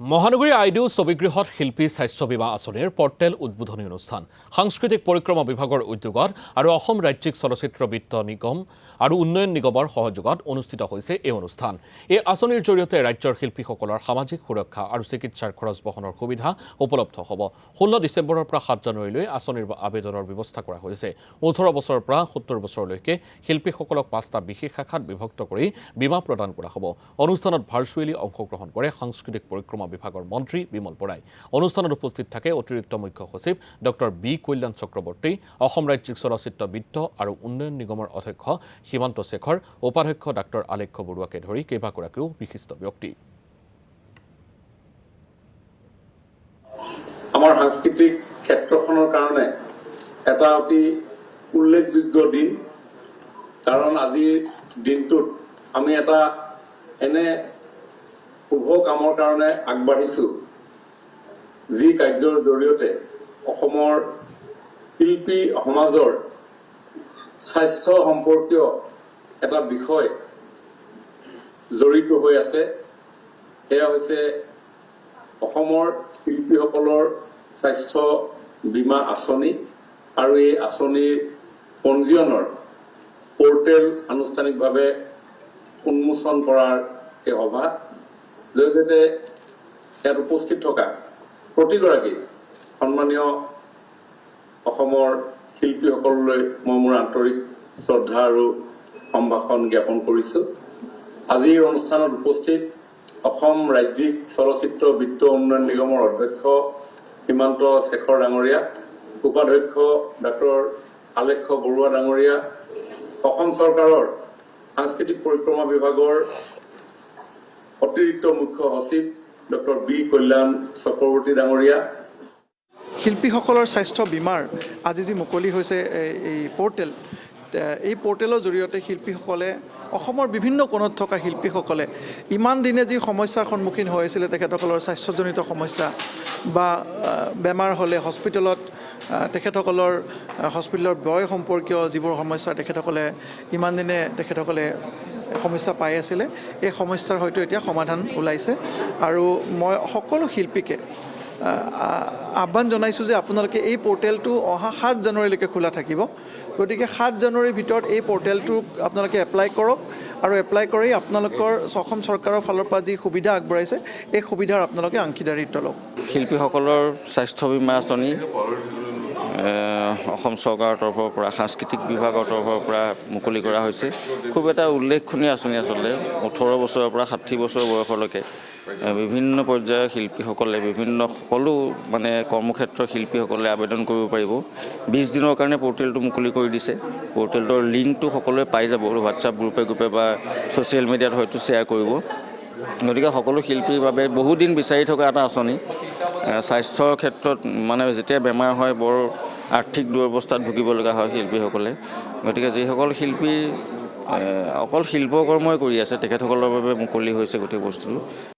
মহানগৰী আইডিউ ছবিগৃহত শিল্পী স্বাস্থ্য বীমা আঁচনিৰ পৰ্টেল উদ্বোধনী অনুষ্ঠান সাংস্কৃতিক পৰিক্ৰমা বিভাগৰ উদ্যোগত আৰু অসম ৰাজ্যিক চলচ্চিত্ৰ বিত্ত নিগম আৰু উন্নয়ন নিগমৰ সহযোগত অনুষ্ঠিত হৈছে এই অনুষ্ঠান। এই আঁচনিৰ জৰিয়তে ৰাজ্যৰ শিল্পীসকলৰ সামাজিক সুৰক্ষা আৰু চিকিৎসাৰ খৰচ বহনৰ সুবিধা উপলব্ধ হ'ব। 16 ডিচেম্বৰৰ পৰা 7 জানুৱাৰীলৈ আঁচনিৰ আবেদনৰ ব্যৱস্থা কৰা হৈছে। 18 বছৰৰ পৰা 70 বছৰলৈকে শিল্পীসকলক 5টা বিশেষ শাখাত বিভক্ত কৰি বীমা প্ৰদান কৰা হ'ব। অনুষ্ঠানত ভাৰ্চুৱেলি অংশগ্ৰহণ কৰে সাংস্কৃতিক পৰিক্ৰমা বিভাগৰ মন্ত্ৰী বিমল বৰাই। অনুষ্ঠানত উপস্থিত থাকে অতিৰিক্ত মুখ্য সচিব ডক্টৰ বি কল্যাণ চক্ৰৱৰ্তী, অসম ৰাজ্যিক চলচ্চিত্ৰ বিত্ত আৰু উন্নয়ন নিগমৰ অধ্যক্ষ সীমান্ত শেখৰ, উপাধ্যক্ষ ডাক্তৰ আলেখ্য বৰুৱাকে ধৰি কেইবাগৰাকীও বিশিষ্ট ব্যক্তি। আমাৰ সাংস্কৃতিক ক্ষেত্ৰখনৰ কাৰণে এটা অতি উল্লেখযোগ্য দিন, কাৰণ আজিৰ দিনটোত আমি এটা এনে শুভ কামৰ কাৰণে আগবাঢ়িছো যি কাৰ্যৰ জৰিয়তে অসমৰ শিল্পী সমাজৰ স্বাস্থ্য সম্পৰ্কীয় এটা বিষয় জড়িত হৈ আছে। এয়া হৈছে অসমৰ শিল্পীসকলৰ স্বাস্থ্য বীমা আঁচনি আৰু এই আঁচনিৰ পঞ্জীয়নৰ পৰ্টেল আনুষ্ঠানিকভাৱে উন্মোচন কৰাৰ এই সভা, জৰিয়তে ইয়াত উপস্থিত থকা প্ৰতিগৰাকী সন্মানীয় অসমৰ শিল্পীসকললৈ মই মোৰ আন্তৰিক শ্ৰদ্ধা আৰু সম্ভাষণ জ্ঞাপন কৰিছো। আজিৰ অনুষ্ঠানত উপস্থিত অসম ৰাজ্যিক চলচ্চিত্ৰ বিত্ত উন্নয়ন নিগমৰ অধ্যক্ষ সীমান্ত শেখৰ ডাঙৰীয়া, উপাধ্যক্ষ ডাক্তৰ আলেখ্য বৰুৱা ডাঙৰীয়া, অসম চৰকাৰৰ সাংস্কৃতিক পৰিক্ৰমা বিভাগৰ অতিৰিক্ত মুখ্য সচিব ডক্টৰ বি কল্যাণ চক্ৰৱৰ্তী ডাঙৰীয়া। শিল্পীসকলৰ স্বাস্থ্য বীমাৰ আজি যি মুকলি হৈছে এই পৰ্টেল, এই পৰ্টেলৰ জৰিয়তে শিল্পীসকলে অসমৰ বিভিন্ন কোণত থকা শিল্পীসকলে ইমান দিনে যি সমস্যাৰ সন্মুখীন হৈ আছিলে, তেখেতসকলৰ স্বাস্থ্যজনিত সমস্যা বা বেমাৰ হ'লে হস্পিটেলত তেখেতসকলৰ হস্পিটেলৰ ব্যয় সম্পৰ্কীয় যিবোৰ সমস্যা তেখেতসকলে ইমান দিনে সমস্যা পাই আছিলে, এই সমস্যাৰ হয়তো এতিয়া সমাধান ওলাইছে। আৰু মই সকলো শিল্পীকে আহ্বান জনাইছোঁ যে আপোনালোকে এই পৰ্টেলটো অহা 7 জানুৱাৰীলৈকে খোলা থাকিব। গতিকে 7 জানুৱাৰীৰ ভিতৰত এই পৰ্টেলটো আপোনালোকে এপ্লাই কৰক আৰু এপ্লাই কৰি আপোনালোকৰ অসম চৰকাৰৰ ফালৰ পৰা যি সুবিধা আগবঢ়াইছে এই সুবিধাৰ আপোনালোকে অংশীদাৰিত্ব লওক। শিল্পীসকলৰ স্বাস্থ্য বীমা আঁচনি অসম চৰকাৰৰ তৰফৰ পৰা সাংস্কৃতিক বিভাগৰ তৰফৰ পৰা মুকলি কৰা হৈছে। খুব এটা উল্লেখনীয় আঁচনি আচলতে। 18 বছৰৰ পৰা 60 বছৰ বয়সলৈকে বিভিন্ন পৰ্যায়ৰ শিল্পীসকলে সকলো কৰ্মক্ষেত্ৰৰ শিল্পীসকলে আবেদন কৰিব পাৰিব। 20 দিনৰ কাৰণে পৰ্টেলটো মুকলি কৰি দিছে। পৰ্টেলটোৰ লিংকটো সকলোৱে পাই যাব, হোৱাটছআপ গ্ৰুপে বা ছ'চিয়েল মিডিয়াত হয়তো শ্বেয়াৰ কৰিব। গতিকে সকলো শিল্পীৰ বাবে বহুদিন বিচাৰি থকা এটা আঁচনি। স্বাস্থ্যৰ ক্ষেত্ৰত যেতিয়া বেমাৰ হয় বৰ আৰ্থিক দুৰৱস্থাত ভুগিব লগা হয় শিল্পীসকলে। গতিকে যিসকল শিল্পী অকল শিল্পকৰ্মই কৰি আছে তেখেতসকলৰ বাবে মুকলি হৈছে গোটেই বস্তুটো।